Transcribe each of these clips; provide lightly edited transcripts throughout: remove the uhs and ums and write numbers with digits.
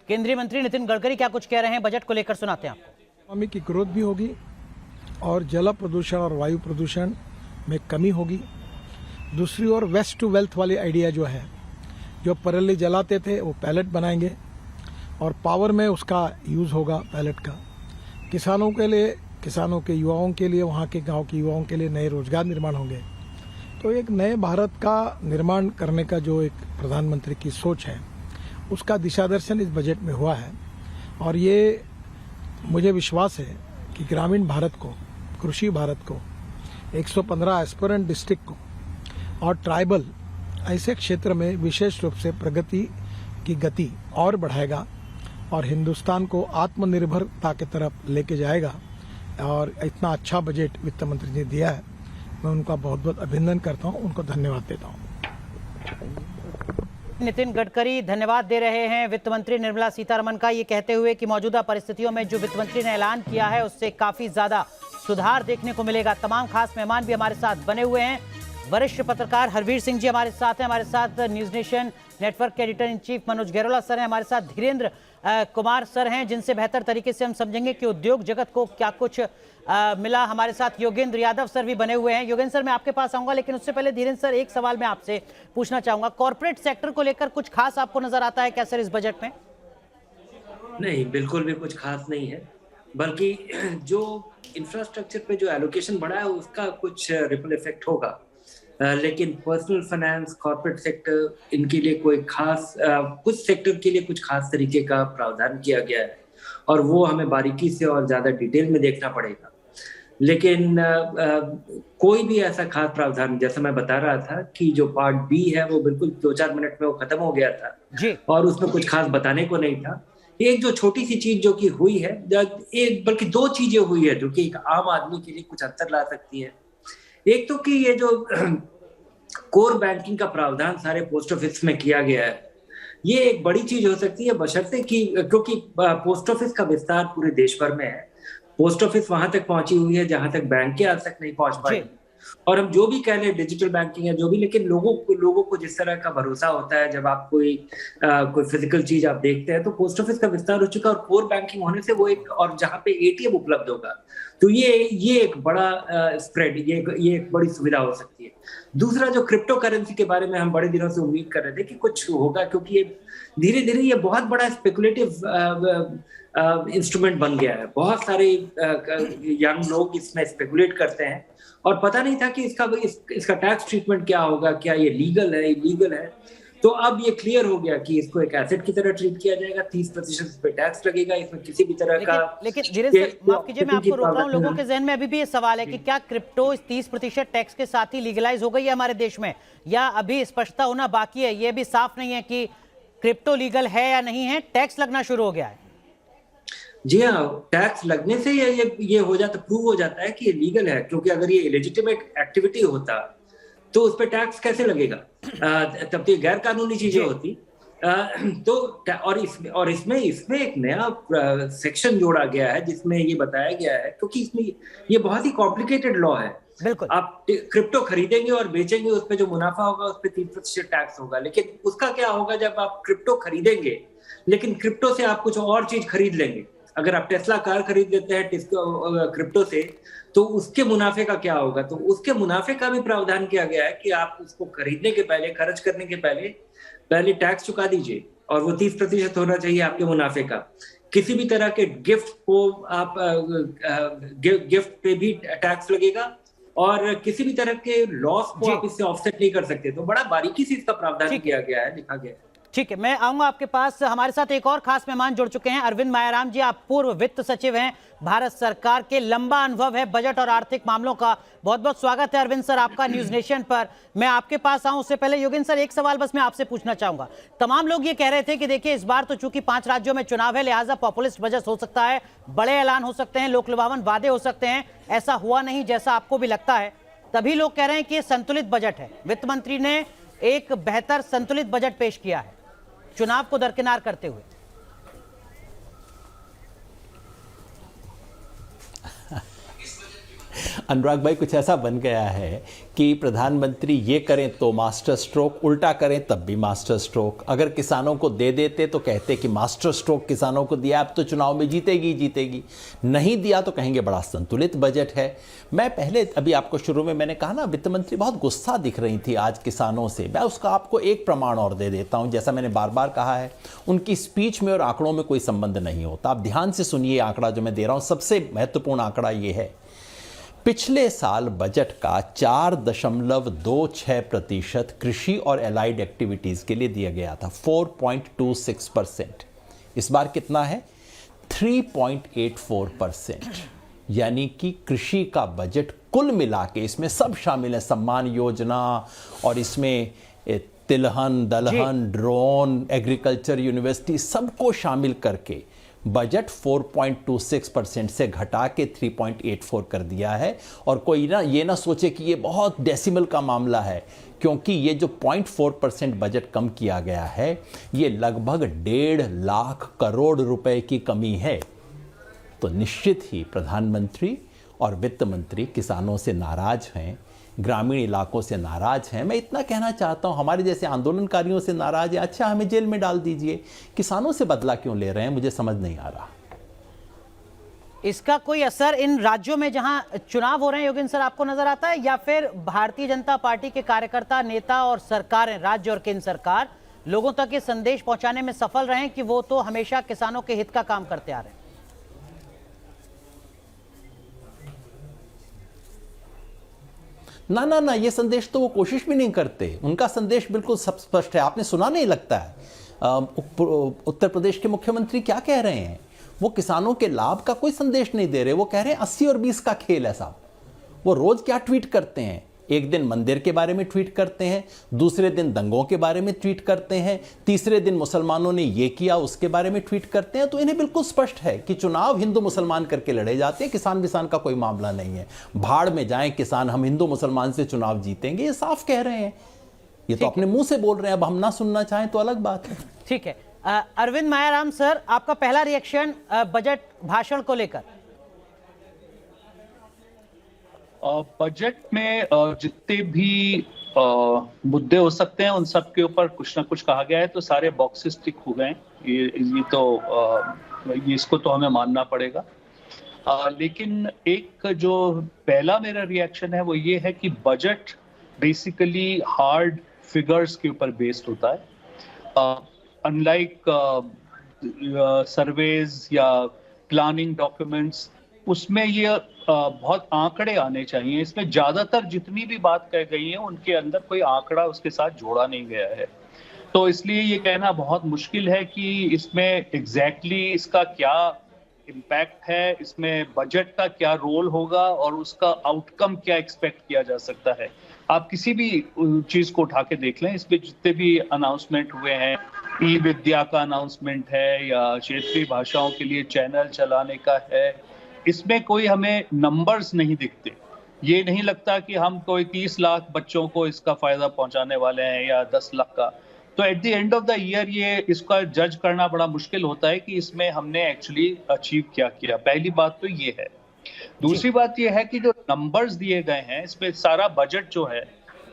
केंद्रीय मंत्री नितिन गडकरी क्या कुछ कह रहे हैं बजट को लेकर, सुनाते हैं आपको। इकोनॉमी की ग्रोथ भी होगी और जल प्रदूषण और वायु प्रदूषण में कमी होगी। दूसरी ओर वेस्ट टू वेल्थ वाली आइडिया जो है, जो पराली जलाते थे वो पैलेट बनाएंगे और पावर में उसका यूज होगा पैलेट का। किसानों के लिए, किसानों के युवाओं के लिए, वहाँ के गांव के युवाओं के लिए नए रोजगार निर्माण होंगे। तो एक नए भारत का निर्माण करने का जो एक प्रधानमंत्री की सोच है, उसका दिशा दर्शन इस बजट में हुआ है। और ये मुझे विश्वास है कि ग्रामीण भारत को, कृषि भारत को, 115 एस्पिरेंट डिस्ट्रिक्ट को और ट्राइबल ऐसे क्षेत्र में विशेष रूप से प्रगति की गति और बढ़ाएगा और हिंदुस्तान को आत्मनिर्भरता की तरफ लेके जाएगा। और इतना अच्छा बजट वित्त मंत्री ने दिया है, मैं उनका बहुत बहुत अभिनंदन करता हूं, उनको धन्यवाद देता हूं। नितिन गडकरी धन्यवाद दे रहे हैं वित्त मंत्री निर्मला सीतारमण का, ये कहते हुए कि मौजूदा परिस्थितियों में जो वित्त मंत्री ने ऐलान किया है उससे काफी ज्यादा सुधार देखने को मिलेगा। तमाम खास मेहमान भी हमारे साथ बने हुए हैं। वरिष्ठ पत्रकार हरवीर सिंह जी हमारे साथ हैं, हमारे साथ न्यूज नेशन नेटवर्क के editor in chief Manoj Gairola sir हैं, हमारे साथ धीरेन्द्र कुमार सर हैं, जिनसे बेहतर तरीके से हम समझेंगे कि उद्योग जगत को क्या कुछ मिला। हमारे साथ योगेंद्र यादव सर भी बने हुए हैं। योगेंद्र सर, मैं आपके पास आऊंगा, लेकिन उससे पहले धीरेन्द्र सर एक सवाल मैं आपसे पूछना चाहूंगा। कॉर्पोरेट सेक्टर को लेकर कुछ खास आपको नजर आता है क्या सर इस बजट में? नहीं, बिल्कुल भी कुछ खास नहीं है, बल्कि जो इंफ्रास्ट्रक्चर पे जो एलोकेशन बढ़ा है उसका कुछ रिपल इफेक्ट होगा। लेकिन पर्सनल फाइनेंस, कॉर्पोरेट सेक्टर, इनके लिए कोई खास कुछ सेक्टर के लिए कुछ खास तरीके का प्रावधान किया गया है और वो हमें बारीकी से और ज्यादा डिटेल में देखना पड़ेगा। लेकिन कोई भी ऐसा खास प्रावधान, जैसा मैं बता रहा था कि जो पार्ट बी है वो बिल्कुल 2-4 मिनट में वो खत्म हो गया था जी। और उसमें कुछ खास बताने को नहीं था। एक जो छोटी सी चीज जो कि हुई है, एक बल्कि 2 चीजें हुई है जो कि एक आम आदमी के लिए कुछ अंतर ला सकती है। एक तो कि ये जो कोर बैंकिंग का प्रावधान सारे पोस्ट ऑफिस में किया गया है, ये एक बड़ी चीज हो सकती है, बशर्ते कि क्योंकि पोस्ट ऑफिस का विस्तार पूरे देश भर में है। पोस्ट ऑफिस वहां तक पहुंची हुई है जहां तक बैंक के आज तक नहीं पहुंच पाई। और हम जो भी कह लें डिजिटल बैंकिंग है जो भी, लेकिन लोगों को जिस तरह का भरोसा होता है जब आप कोई फिजिकल चीज आप देखते हैं, तो पोस्ट ऑफिस का विस्तार हो चुका है और कोर बैंकिंग होने से वो एक, और जहां पे एटीएम उपलब्ध होगा, तो ये एक बड़ा स्प्रेड, ये एक बड़ी सुविधा हो सकती है। दूसरा, जो क्रिप्टो करेंसी के बारे में हम बड़े दिनों से उम्मीद कर रहे थे कि कुछ होगा, क्योंकि ये धीरे धीरे ये बहुत बड़ा स्पेकुलेटिव इंस्ट्रूमेंट बन गया है। बहुत सारे यंग लोग इसमें स्पेकुलेट करते हैं और पता नहीं था कि इसका टैक्स ट्रीटमेंट क्या होगा, क्या ये लीगल है, इलीगल है। तो अब ये क्लियर हो गया कि इसको एक एसेट की तरह ट्रीट किया जाएगा, 30% इस पे टैक्स लगेगा, इसमें किसी भी तरह का। लेकिन धीरेन्द्र सर, माफ कीजिए मैं आपको रोक रहा हूँ, लोगों के जहन में अभी भी ये सवाल है कि क्या क्रिप्टो इस 30% टैक्स के साथ ही लीगलाइज हो गई है हमारे देश में, या अभी स्पष्टता होना बाकी है? ये भी साफ नहीं है कि क्रिप्टो लीगल है या नहीं है, टैक्स लगना शुरू हो गया है। जी हाँ, टैक्स लगने से ये हो जाता, प्रूव हो जाता है कि ये लीगल है, क्योंकि अगर ये इलेजिटिमेट एक्टिविटी होता तो उस पर टैक्स कैसे लगेगा? तब तो ये गैर कानूनी चीजें होती। तो और इसमें एक नया सेक्शन जोड़ा गया है जिसमें ये बताया गया है, क्योंकि इसमें ये बहुत ही कॉम्प्लिकेटेड लॉ है। बिल्कुल, आप क्रिप्टो खरीदेंगे और बेचेंगे, उस पर जो मुनाफा होगा उस पर 30% टैक्स होगा। लेकिन उसका क्या होगा जब आप क्रिप्टो खरीदेंगे लेकिन क्रिप्टो से आप कुछ और चीज खरीद लेंगे? अगर आप टेस्ला कार खरीद लेते हैं क्रिप्टो से, तो उसके मुनाफे का क्या होगा? तो उसके मुनाफे का भी प्रावधान किया गया है कि आप उसको खरीदने के पहले, खर्च करने के पहले टैक्स चुका दीजिए और वो 30% होना चाहिए आपके मुनाफे का। किसी भी तरह के गिफ्ट को आप गिफ्ट पे भी टैक्स लगेगा और किसी भी तरह के लॉस को आप इससे ऑफसेट नहीं कर सकते। तो बड़ा बारीकी से इसका प्रावधान किया गया है, लिखा गया है। ठीक है, मैं आऊंगा आपके पास। हमारे साथ एक और खास मेहमान जुड़ चुके हैं, अरविंद मायाराम जी। आप पूर्व वित्त सचिव हैं भारत सरकार के, लंबा अनुभव है बजट और आर्थिक मामलों का। बहुत बहुत स्वागत है अरविंद सर आपका न्यूज नेशन पर। मैं आपके पास आऊं उससे पहले योगेंद्र सर, एक सवाल बस मैं आपसे पूछना चाहूंगा। तमाम लोग ये कह रहे थे कि देखिए इस बार तो चूंकि 5 राज्यों में चुनाव है, लिहाजा पॉपुलिस्ट बजट हो सकता है, बड़े ऐलान हो सकते हैं, लोक लुभावन वादे हो सकते हैं। ऐसा हुआ नहीं जैसा आपको भी लगता है। तभी लोग कह रहे हैं कि ये संतुलित बजट है, वित्त मंत्री ने एक बेहतर संतुलित बजट पेश किया है चुनाव को दरकिनार करते हुए। अनुराग भाई, कुछ ऐसा बन गया है कि प्रधानमंत्री ये करें तो मास्टर स्ट्रोक, उल्टा करें तब भी मास्टर स्ट्रोक। अगर किसानों को दे देते तो कहते कि मास्टर स्ट्रोक किसानों को दिया, अब तो चुनाव में जीतेगी जीतेगी। नहीं दिया तो कहेंगे बड़ा संतुलित बजट है। मैं पहले अभी आपको शुरू में मैंने कहा ना, वित्त मंत्री बहुत गुस्सा दिख रही थी आज किसानों से। मैं उसका आपको एक प्रमाण और दे देता हूं। जैसा मैंने बार बार कहा है, उनकी स्पीच में और आंकड़ों में कोई संबंध नहीं होता। आप ध्यान से सुनिए आंकड़ा जो मैं दे रहा हूं, सबसे महत्वपूर्ण आंकड़ा ये है। पिछले साल बजट का 4.26% कृषि और एलाइड एक्टिविटीज के लिए दिया गया था, 4.26%। इस बार कितना है? 3.84%। यानी कि कृषि का बजट कुल मिला के, इसमें सब शामिल है, सम्मान योजना और इसमें तिलहन, दलहन, ड्रोन, एग्रीकल्चर यूनिवर्सिटी, सबको शामिल करके बजट 4.26% से घटा के 3.84 कर दिया है। और कोई ना ये ना सोचे कि ये बहुत डेसिमल का मामला है, क्योंकि ये जो 0.4% बजट कम किया गया है, ये लगभग 1.5 लाख करोड़ रुपए की कमी है। तो निश्चित ही प्रधानमंत्री और वित्त मंत्री किसानों से नाराज हैं, ग्रामीण इलाकों से नाराज हैं। मैं इतना कहना चाहता हूं, हमारे जैसे आंदोलनकारियों से नाराज है, अच्छा हमें जेल में डाल दीजिए। किसानों से बदला क्यों ले रहे हैं, मुझे समझ नहीं आ रहा। इसका कोई असर इन राज्यों में जहां चुनाव हो रहे हैं योगेंद्र सर, आपको नजर आता है? या फिर भारतीय जनता पार्टी के कार्यकर्ता, नेता और सरकारें, राज्य और केंद्र सरकार, लोगों तक ये संदेश पहुंचाने में सफल रहे कि वो तो हमेशा किसानों के हित का काम करते आ रहे हैं? ना ना ना, ये संदेश तो वो कोशिश भी नहीं करते। उनका संदेश बिल्कुल सब स्पष्ट है। आपने सुना नहीं लगता है? उत्तर प्रदेश के मुख्यमंत्री क्या कह रहे हैं? वो किसानों के लाभ का कोई संदेश नहीं दे रहे। वो कह रहे हैं 80 और 20 का खेल है साहब। वो रोज क्या ट्वीट करते हैं? एक दिन मंदिर के बारे में ट्वीट करते हैं, दूसरे दिन दंगों के बारे में ट्वीट करते हैं, तीसरे दिन मुसलमानों ने ये किया उसके बारे में ट्वीट करते हैं। तो इन्हें बिल्कुल स्पष्ट है कि चुनाव हिंदू मुसलमान करके लड़े जाते हैं, किसान विसान का कोई मामला नहीं है। भाड़ में जाएं किसान, हम हिंदू मुसलमान से चुनाव जीतेंगे, ये साफ कह रहे हैं। ये तो अपने मुंह से बोल रहे हैं। अब हम ना सुनना चाहें तो अलग बात है। ठीक है। अरविंद मायाराम सर, आपका पहला रिएक्शन बजट भाषण को लेकर? बजट में जितने भी मुद्दे हो सकते हैं उन सब के ऊपर कुछ ना कुछ कहा गया है, तो सारे बॉक्सेस टिक हो गए। ये इसको तो हमें मानना पड़ेगा। लेकिन एक जो पहला मेरा रिएक्शन है वो ये है कि बजट बेसिकली हार्ड फिगर्स के ऊपर बेस्ड होता है। अनलाइक सर्वेज या प्लानिंग डॉक्यूमेंट्स, उसमें ये बहुत आंकड़े आने चाहिए। इसमें ज्यादातर जितनी भी बात कही गई है उनके अंदर कोई आंकड़ा उसके साथ जोड़ा नहीं गया है। तो इसलिए ये कहना बहुत मुश्किल है कि इसमें एग्जैक्टली इसका क्या इम्पैक्ट है, इसमें बजट का क्या रोल होगा और उसका आउटकम क्या एक्सपेक्ट किया जा सकता है। आप किसी भी चीज को उठा के देख लें, इसमें जितने भी अनाउंसमेंट हुए हैं, ई विद्या का अनाउंसमेंट है या क्षेत्रीय भाषाओं के लिए चैनल चलाने का है, इसमें कोई हमें नंबर्स नहीं दिखते। ये नहीं लगता कि हम कोई 30 लाख बच्चों को इसका फायदा पहुंचाने वाले हैं या 10 लाख का। तो at the end of the year ये इसका जज करना बड़ा मुश्किल होता है कि इसमें हमने एक्चुअली अचीव क्या किया। पहली बात तो ये है। दूसरी बात ये है कि जो नंबर्स दिए गए हैं, इसमें सारा बजट जो है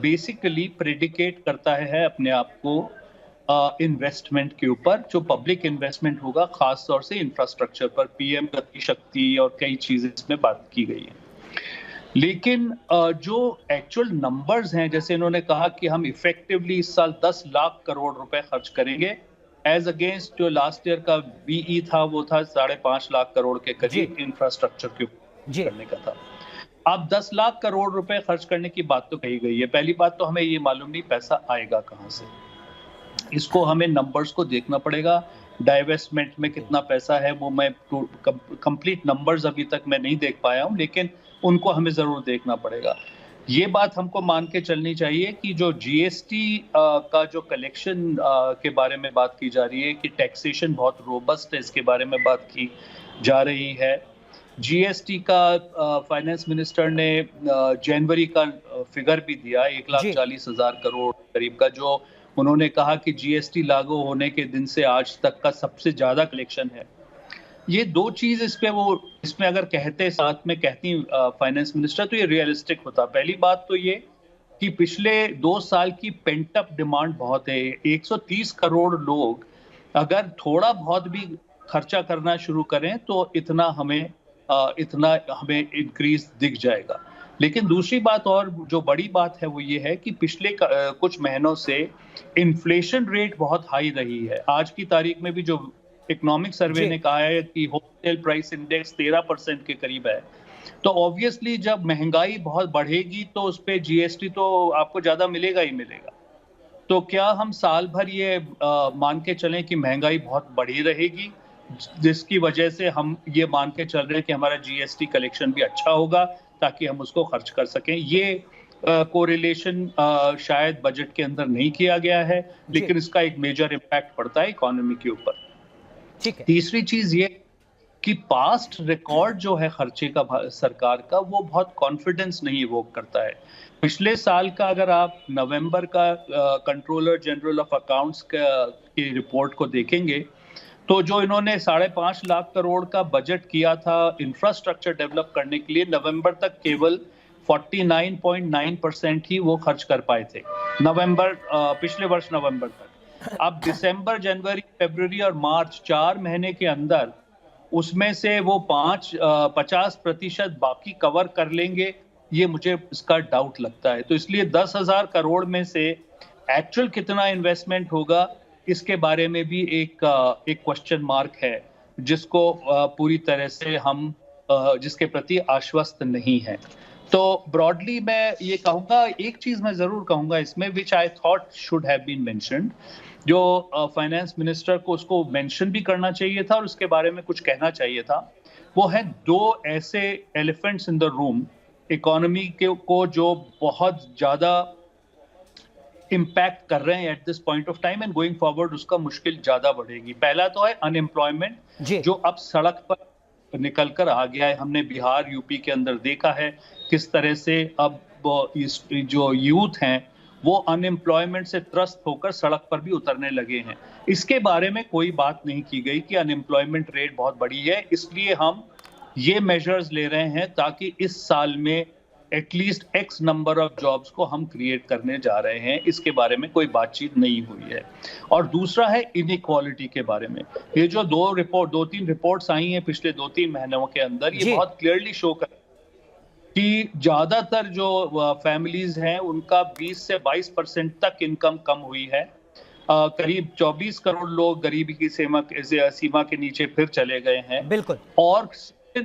बेसिकली प्रेडिकेट करता है अपने आप को इन्वेस्टमेंट के ऊपर, जो पब्लिक इन्वेस्टमेंट होगा खास तौर से इंफ्रास्ट्रक्चर पर। पीएम गति शक्ति और कई चीजें इसमें बात की गई है। लेकिन जो एक्चुअल नंबर्स हैं, जैसे इन्होंने कहा कि हम इफेक्टिवली इस साल 10 लाख करोड़ रुपए खर्च करेंगे, एज अगेंस्ट जो लास्ट ईयर का बीई था वो था 5.5 लाख करोड़ के करीब इंफ्रास्ट्रक्चर के ऊपर करने का था। अब 10 लाख करोड़ रुपए खर्च करने की बात तो कही गई है। पहली बात तो हमें ये मालूम नहीं पैसा आएगा कहां से। इसको हमें नंबर्स को देखना पड़ेगा। डाइवेस्टमेंट में कितना पैसा है वो मैं कंप्लीट नंबर्स अभी तक मैं नहीं देख पाया हूं, लेकिन उनको हमें जरूर देखना पड़ेगा। ये बात हमको मान के चलनी चाहिए कि जो जीएसटी का जो कलेक्शन के बारे में बात की जा रही है कि टैक्सेशन बहुत रोबस्ट है, इसके बारे में बात की जा रही है। जीएसटी का फाइनेंस मिनिस्टर ने जनवरी का फिगर भी दिया 1,40,000 करोड़ करीब का, जो उन्होंने कहा कि जीएसटी लागू होने के दिन से आज तक का सबसे ज्यादा कलेक्शन है। ये दो चीज इसमें अगर कहते साथ में कहती फाइनेंस मिनिस्टर तो ये रियलिस्टिक होता। पहली बात तो ये कि पिछले 2 साल की पेंट अप डिमांड बहुत है। 130 करोड़ लोग अगर थोड़ा बहुत भी खर्चा करना शुरू करें तो इतना हमें इंक्रीज दिख जाएगा। लेकिन दूसरी बात और जो बड़ी बात है वो ये है कि पिछले कुछ महीनों से इन्फ्लेशन रेट बहुत हाई रही है। आज की तारीख में भी जो इकोनॉमिक सर्वे ने कहा है कि होलसेल प्राइस इंडेक्स 13% के करीब है। तो ऑब्वियसली जब महंगाई बहुत बढ़ेगी तो उस पे जीएसटी तो आपको ज्यादा मिलेगा ही मिलेगा। तो क्या हम साल भर ये मान के चलें कि महंगाई बहुत बढ़ी रहेगी, जिसकी वजह से हम ये मान के चल रहे हैं कि हमारा जीएसटी कलेक्शन भी अच्छा होगा ताकि हम उसको खर्च कर सकें? ये कोरिलेशन शायद बजट के अंदर नहीं किया गया है, लेकिन इसका एक मेजर इम्पैक्ट पड़ता है इकोनॉमी के ऊपर। तीसरी चीज ये कि पास्ट रिकॉर्ड जो है खर्चे का सरकार का वो बहुत कॉन्फिडेंस नहीं इवोक करता है। पिछले साल का अगर आप नवंबर का कंट्रोलर जनरल ऑफ अकाउंट्स की रिपोर्ट को देखेंगे तो जो इन्होंने 5.5 लाख करोड़ का बजट किया था इंफ्रास्ट्रक्चर डेवलप करने के लिए, नवंबर तक केवल 49.9% ही वो खर्च कर पाए थे पिछले वर्ष नवंबर तक। अब दिसंबर, जनवरी, फरवरी और मार्च 4 महीने के अंदर उसमें से वो 50% बाकी कवर कर लेंगे, ये मुझे इसका डाउट लगता है। तो इसलिए 10,000 करोड़ में से एक्चुअल कितना इन्वेस्टमेंट होगा इसके बारे में भी एक क्वेश्चन मार्क है, जिसको पूरी तरह से हम जिसके प्रति आश्वस्त नहीं है। तो ब्रॉडली मैं ये कहूँगा, एक चीज मैं जरूर कहूँगा इसमें, which I thought should have been mentioned, जो फाइनेंस मिनिस्टर को उसको मेंशन भी करना चाहिए था और उसके बारे में कुछ कहना चाहिए था, वो है 2 ऐसे elephants in the room economy को जो बहुत ज्यादा इम्पैक्ट कर रहे हैं at this point of time and going forward उसका मुश्किल ज्यादा बढ़ेगी। पहला तो है अनएम्प्लॉयमेंट, जो अब सड़क पर निकल कर आ गया है। हमने बिहार, यूपी के अंदर देखा है किस तरह से अब जो यूथ हैं वो अनएम्प्लॉयमेंट से त्रस्त होकर सड़क पर भी उतरने लगे हैं। इसके बारे में कोई बात नहीं की गई कि अनएम्प्लॉयमेंट रेट बहुत बड़ी है, इसलिए हम ये मेजर्स ले रहे हैं ताकि इस साल में at least x number of jobs को हम क्रिएट करने जा रहे हैं। इसके बारे में कोई बातचीत नहीं हुई है। और दूसरा है इनइक्वालिटी के बारे में। ये जो 2-3 रिपोर्ट्स आई हैं पिछले 2-3 महीनों के अंदर, ये बहुत क्लियरली शो कर कि ज्यादातर जो फैमिलीज हैं उनका 20 से 22% तक इनकम कम हुई है। करीब 24 करोड़ लोग गरीबी की सीमा के नीचे फिर चले गए हैं। बिल्कुल। और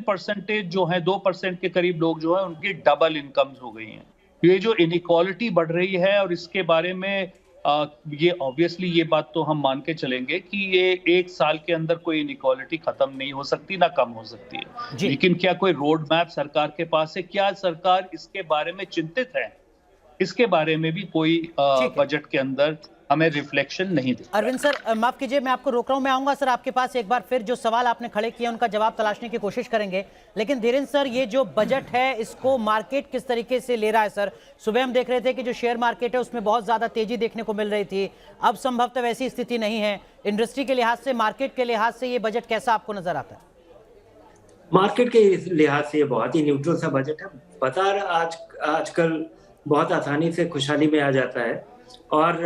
परसेंटेज जो है 2% के करीब लोग जो है उनकी डबल इनकम्स हो गई हैं। ये जो इनइक्वालिटी बढ़ रही है और इसके बारे में ये ऑब्वियसली ये बात तो हम मान के चलेंगे कि ये 1 साल के अंदर कोई इनइक्वालिटी खत्म नहीं हो सकती, ना कम हो सकती है। लेकिन क्या कोई रोड मैप सरकार के पास है? क्या सरकार इसके बारे में चिंतित है? इसके बारे में भी कोई बजट के अंदर हमें रिफ्लेक्शन नहीं दिखता। अरविंद सर, माफ कीजिए मैं आपको रोक रहा हूं, मैं आऊंगा सर आपके पास एक बार फिर। जो सवाल आपने खड़े किए उनका जवाब तलाशने की कोशिश करेंगे, लेकिन धीरेन्द्र सर ये जो बजट है इसको मार्केट किस तरीके से ले रहा है? सर सुबह हम देख रहे थे कि जो शेयर मार्केट है उसमें बहुत ज्यादा तेजी देखने को मिल रही थी, अब संभवतः वैसी स्थिति नहीं है। इंडस्ट्री के लिहाज से, मार्केट के लिहाज से ये बजट कैसा आपको नजर आता है? मार्केट के लिहाज से ये बहुत ही न्यूट्रल सा बजट है। बाजार आजकल बहुत आसानी से खुशहाली में आ जाता है, और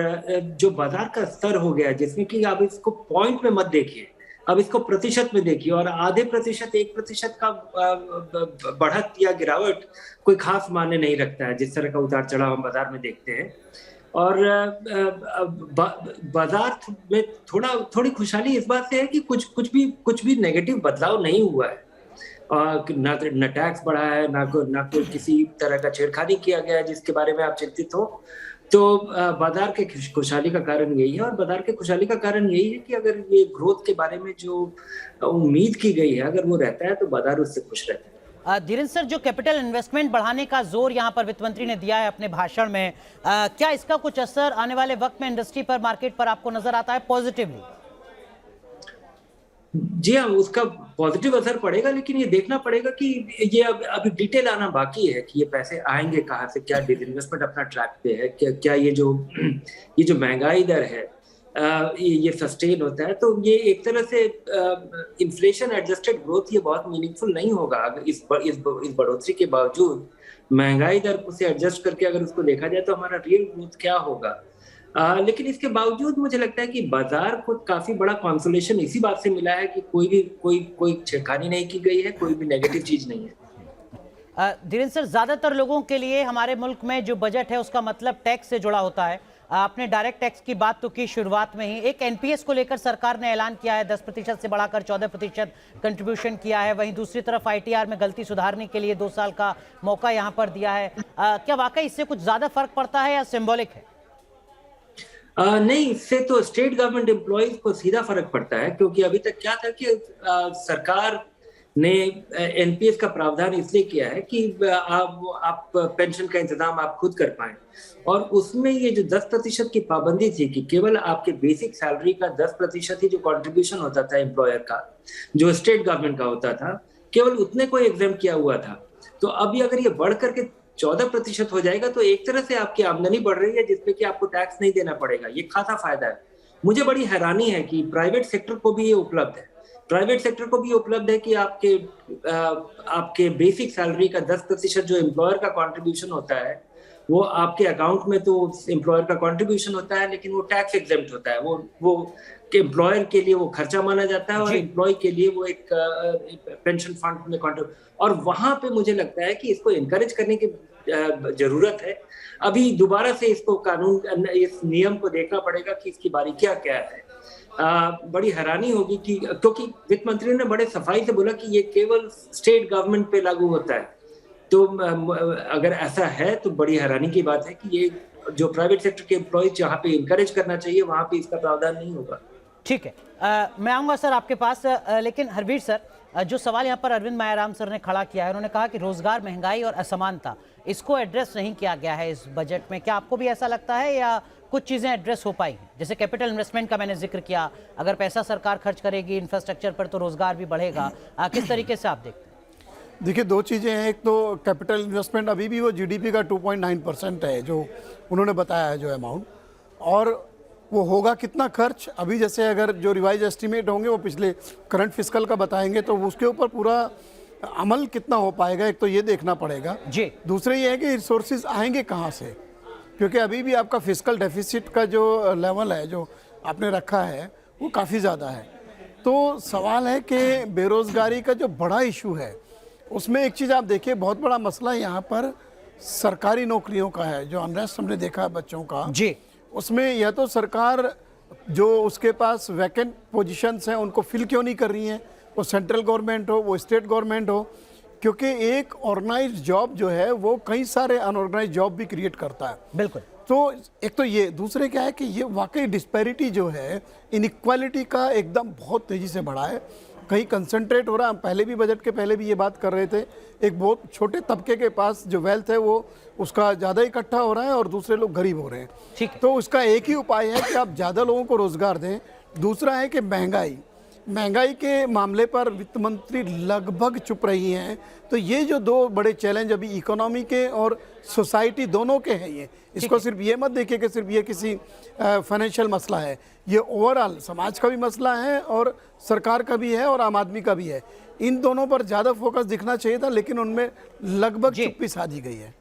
जो बाजार का स्तर हो गया जिसमें कि आप इसको पॉइंट में मत देखिए, अब इसको प्रतिशत में देखिए, और आधे प्रतिशत 1% का बढ़त या गिरावट कोई खास मायने नहीं रखता है जिस तरह का उतार चढ़ाव हम बाजार में देखते हैं। और बाजार में थोड़ी खुशहाली इस बात से है कि कुछ भी नेगेटिव बदलाव नहीं हुआ है। न टैक्स बढ़ा है, ना कोई किसी तरह का छेड़खानी किया गया है जिसके बारे में आप चिंतित हो। तो बाजार के खुशहाली का कारण यही है, और बाजार के खुशहाली का कारण यही है कि अगर ये ग्रोथ के बारे में जो उम्मीद की गई है अगर वो रहता है तो बाजार उससे खुश रहता है। धीरेन्द्र सर, जो कैपिटल इन्वेस्टमेंट बढ़ाने का जोर यहाँ पर वित्त मंत्री ने दिया है अपने भाषण में, क्या इसका कुछ असर आने वाले वक्त में इंडस्ट्री पर, मार्केट पर आपको नजर आता है पॉजिटिवली? जी हाँ, उसका पॉजिटिव असर पड़ेगा, लेकिन ये देखना पड़ेगा कि ये अभी डिटेल आना बाकी है कि ये पैसे आएंगे कहाँ से, क्या डिसइन्वेस्टमेंट अपना ट्रैक पे है, क्या ये जो महंगाई दर है ये सस्टेन होता है, तो ये एक तरह से इन्फ्लेशन एडजस्टेड ग्रोथ ये बहुत मीनिंगफुल नहीं होगा अगर इस बढ़ोतरी के बावजूद महंगाई दर से एडजस्ट करके अगर उसको देखा जाए तो हमारा रियल ग्रोथ क्या होगा। लेकिन इसके बावजूद मुझे लगता है कि बाजार को काफी बड़ा कॉन्सोलेशन इसी बात से मिला है कि कोई छेड़खानी नहीं की गई है, कोई भी नेगेटिव चीज नहीं है। धीरेन्द्र सर, ज्यादातर लोगों के लिए हमारे मुल्क में जो बजट है उसका मतलब टैक्स से जुड़ा होता है। आपने डायरेक्ट टैक्स की बात तो की शुरुआत में ही। एक एनपीएस को लेकर सरकार ने ऐलान किया है, 10% से बढ़ाकर 14% कंट्रीब्यूशन किया है। वहीं दूसरी तरफ आईटीआर में गलती सुधारने के लिए 2 साल का मौका यहां पर दिया है। क्या वाकई इससे कुछ ज्यादा फर्क पड़ता है या सिंबॉलिक है? नहीं, इससे तो स्टेट गवर्नमेंट एम्प्लॉइज को सीधा फर्क पड़ता है, क्योंकि अभी तक क्या था कि सरकार ने एनपीएस का प्रावधान इसलिए किया है कि आप पेंशन का इंतजाम आप खुद कर पाएं, और उसमें ये जो 10% की पाबंदी थी कि केवल आपके बेसिक सैलरी का 10% ही जो कंट्रीब्यूशन होता था एम्प्लॉयर का, जो स्टेट गवर्नमेंट का होता था, केवल उतने को एग्जाम किया हुआ था। तो अभी अगर ये बढ़ करके 14% हो जाएगा तो एक तरह से आपकी आमदनी बढ़ रही है जिसपे कि आपको टैक्स नहीं देना पड़ेगा। ये खासा फायदा है। मुझे बड़ी हैरानी है कि प्राइवेट सेक्टर को भी ये उपलब्ध है। प्राइवेट सेक्टर को भी उपलब्ध है कि आपके बेसिक सैलरी का 10% जो एम्प्लॉयर का कंट्रीब्यूशन होता है वो आपके अकाउंट में तो एम्प्लॉयर का कंट्रीब्यूशन होता है, लेकिन वो टैक्स एग्जेम्प्ट होता है। वो एम्प्लॉयर के लिए वो खर्चा माना जाता है और एम्प्लॉय के लिए वो एक पेंशन फंड में कंट्रीब्यूट, और वहां पे मुझे लगता है कि इसको इनकरेज करने की जरूरत है। अभी दोबारा से इसको कानून, इस नियम को देखना पड़ेगा कि इसकी बारीकियां क्या है। बड़ी हैरानी होगी कि क्योंकि वित्त मंत्री ने बड़े सफाई से बोला कि ये केवल स्टेट गवर्नमेंट पे लागू होता है, तो अगर ऐसा है तो बड़ी हैरानी की बात है कि ये जो प्राइवेट सेक्टर के एम्प्लॉइज जहाँ पे इनकरेज करना चाहिए वहां पे इसका प्रावधान नहीं होगा। ठीक है, मैं आऊंगा सर आपके पास, लेकिन हरवीर सर, जो सवाल यहाँ पर अरविंद मायाराम सर ने खड़ा किया है, उन्होंने कहा कि रोजगार, महंगाई और असमानता, इसको एड्रेस नहीं किया गया है इस बजट में। क्या आपको भी ऐसा लगता है या कुछ चीजें एड्रेस हो पाई? जैसे कैपिटल इन्वेस्टमेंट का मैंने जिक्र किया, अगर पैसा सरकार खर्च करेगी इंफ्रास्ट्रक्चर पर तो रोजगार भी बढ़ेगा। किस तरीके से आप देखते हैं? देखिए, 2 चीज़ें हैं। एक तो कैपिटल इन्वेस्टमेंट अभी भी वो जीडीपी का 2.9% है जो उन्होंने बताया है जो अमाउंट, और वो होगा कितना खर्च अभी, जैसे अगर जो रिवाइज एस्टीमेट होंगे वो पिछले करंट फिस्कल का बताएंगे तो उसके ऊपर पूरा अमल कितना हो पाएगा, एक तो ये देखना पड़ेगा जी। दूसरे ये है कि रिसोर्सेज आएंगे कहाँ से, क्योंकि अभी भी आपका फिस्कल डेफिसिट का जो लेवल है जो आपने रखा है वो काफ़ी ज़्यादा है। तो सवाल है कि बेरोज़गारी का जो बड़ा इशू है उसमें एक चीज़ आप देखिए, बहुत बड़ा मसला यहाँ पर सरकारी नौकरियों का है। जो अनरेस्ट हमने देखा है बच्चों का जी, उसमें या तो सरकार जो उसके पास वैकेंट पोजीशंस हैं उनको फिल क्यों नहीं कर रही हैं, वो सेंट्रल गवर्नमेंट हो वो स्टेट गवर्नमेंट हो, क्योंकि एक ऑर्गेनाइज्ड जॉब जो है वो कई सारे अनऑर्गेनाइज्ड जॉब भी क्रिएट करता है। बिल्कुल। तो एक तो ये, दूसरे क्या है कि ये वाकई डिस्पैरिटी जो है, इनइक्वालिटी का एकदम बहुत तेज़ी से बढ़ा है, कहीं कंसंट्रेट हो रहा है। हम पहले भी बजट के पहले भी ये बात कर रहे थे, एक बहुत छोटे तबके के पास जो वेल्थ है वो उसका ज़्यादा इकट्ठा हो रहा है और दूसरे लोग गरीब हो रहे हैं। ठीक है। तो उसका एक ही उपाय है कि आप ज़्यादा लोगों को रोज़गार दें। दूसरा है कि महंगाई के मामले पर वित्त मंत्री लगभग चुप रही हैं। तो ये जो 2 बड़े चैलेंज अभी इकोनॉमी के और सोसाइटी दोनों के हैं, ये इसको सिर्फ ये मत देखिए कि सिर्फ ये किसी फाइनेंशियल मसला है, ये ओवरऑल समाज का भी मसला है और सरकार का भी है और आम आदमी का भी है। इन दोनों पर ज़्यादा फोकस दिखना चाहिए था, लेकिन उनमें लगभग चुप्पी साधी गई है।